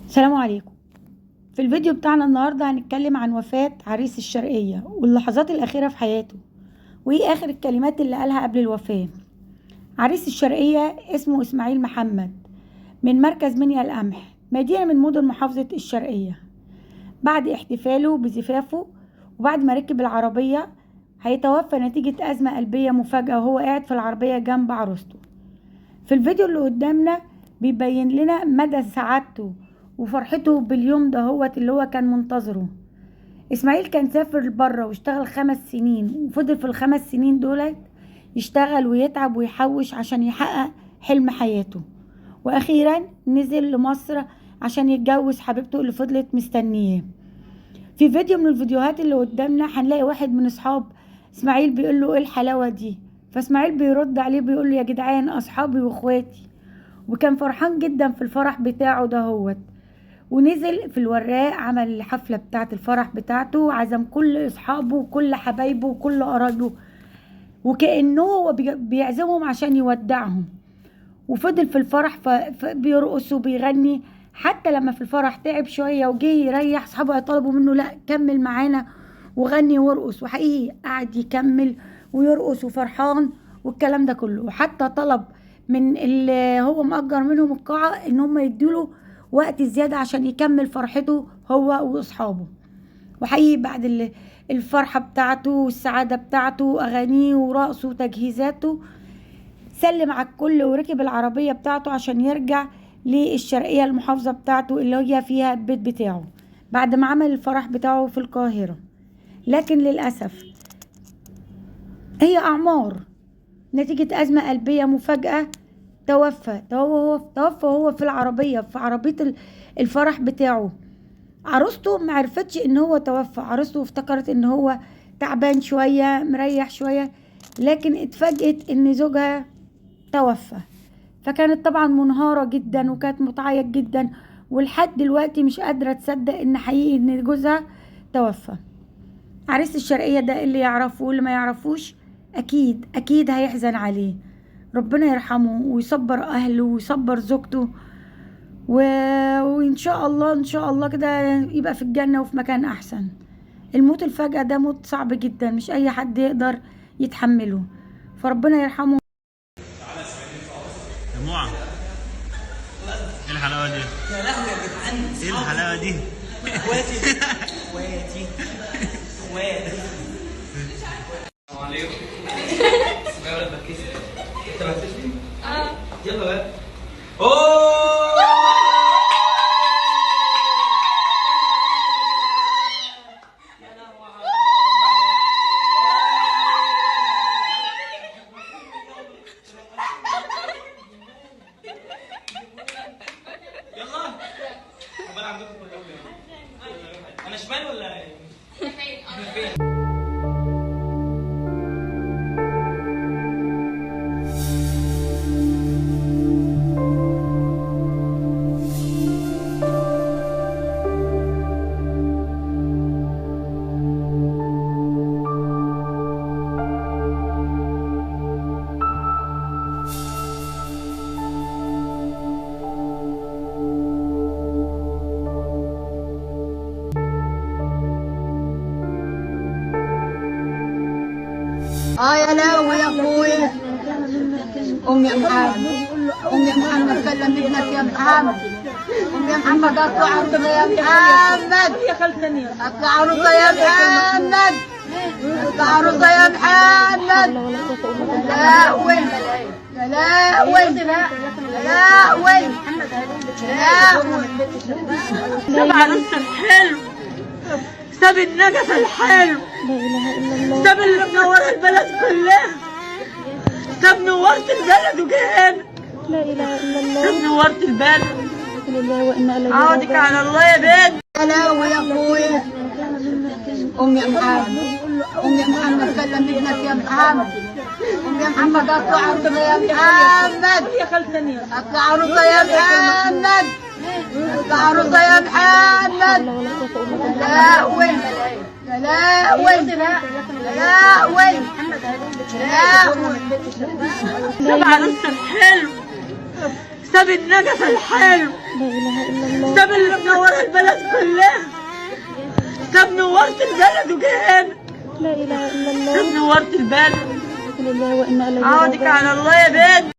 السلام عليكم. في الفيديو بتاعنا النهاردة هنتكلم عن وفاة عريس الشرقية واللحظات الأخيرة في حياته، وإيه آخر الكلمات اللي قالها قبل الوفاة. عريس الشرقية اسمه إسماعيل محمد، من مركز منيا القمح، مدينة من مدن محافظة الشرقية. بعد احتفاله بزفافه وبعد ما ركب العربية هيتوفى نتيجة أزمة قلبية مفاجئة وهو قاعد في العربية جنب عروسته. في الفيديو اللي قدامنا بيبين لنا مدى سعادته وفرحته باليوم ده اللي هو كان منتظره. اسماعيل كان سافر بره واشتغل 5 سنين، وفضل في ال5 سنين دول يشتغل ويتعب ويحوش عشان يحقق حلم حياته، واخيرا نزل لمصر عشان يتجوز حبيبته اللي فضلت مستنياه. في فيديو من الفيديوهات اللي قدامنا هنلاقي واحد من اصحاب اسماعيل بيقول له ايه الحلاوه دي، فاسماعيل بيرد عليه بيقول له يا جدعان اصحابي واخواتي، وكان فرحان جدا في الفرح بتاعه ونزل في الوراق، عمل الحفلة بتاعة الفرح بتاعته وعزم كل اصحابه وكل حبايبه وكل قرايبه، وكأنه هو بيعزمهم عشان يودعهم. وفضل في الفرح بيرقص وبيغني، حتى لما في الفرح تعب شوية وجه يريح اصحابه طلبوا منه لا كمل معانا وغني وارقص، وحقيقي قعد يكمل ويرقص وفرحان والكلام ده كله. وحتى طلب من اللي هو مأجر منهم القاعة ان هم يديله وقت زيادة عشان يكمل فرحته هو واصحابه. وحقيقي بعد الفرحة بتاعته والسعادة بتاعته واغانيه ورقصه وتجهيزاته سلم على الكل وركب العربية بتاعته عشان يرجع للشرقية المحافظة بتاعته اللي هي فيها البيت بتاعه بعد ما عمل الفرح بتاعه في القاهرة. لكن للأسف هي أعمار، نتيجة أزمة قلبية مفاجأة توفى هو في العربية، في عربية الفرح بتاعه. عروسته معرفتش ان هو توفى، عروسته افتكرت ان هو تعبان شوية مريح شوية، لكن اتفاجئت ان زوجها توفى. فكانت طبعا منهارة جدا وكانت متعيط جدا، ولحد دلوقتي مش قادرة تصدق ان حقيقي ان جوزها توفى. عريس الشرقية ده اللي يعرفه واللي ما يعرفوش اكيد هيحزن عليه. ربنا يرحمه ويصبر اهله ويصبر زوجته وان شاء الله كده يبقى في الجنة وفي مكان احسن. الموت الفجأة ده موت صعب جدا، مش اي حد يقدر يتحمله، فربنا يرحمه. دموع ايه الحلاوه دي؟ يا لهوي يا جدعان، ايه الحلاوه دي؟ اخواتي اخواتي اخواتي. السلام عليكم. اسمعي ولا تركزي؟ انت بتسمعي؟ يلا بقى. يلا طب انا عندكم كلكم. انا شمال ولا فين؟ يا لهوي يا اخويا. يا محمد، يا محمد كلم ابنك يا محمد. يا محمد اطلع عروسه يا محمد، اطلع عروسه يا محمد، اطلع عروسه يا محمد. لا وين لا وين لا وين لا ساب عروسته الحلو، ساب النجف الحلو، ساب اللي منور البلد كلها، ساب نورت البلد وجه هنا. لا اله الا الله، ساب نورت البلد. لله وانا اليه عوضك على الله يا بنت. يا لهوي يا اخويا. يا محمد، يا محمد كلم ابنك يا محمد. يا محمد اطلع عروسه يا محمد، اطلع عروسه يا محمد، اطلع عروسه يا محمد. لا وين لا وين لا وين لا وين. ساب عروسته الحلو، ساب النجف الحلو، لا اله الا الله. ساب اللي منور البلد كلها، ساب نورت البلد وجه هنا. لا اله الا ساب الله. نورت البلد. لله وانا اليه عوضك على الله يا بنت.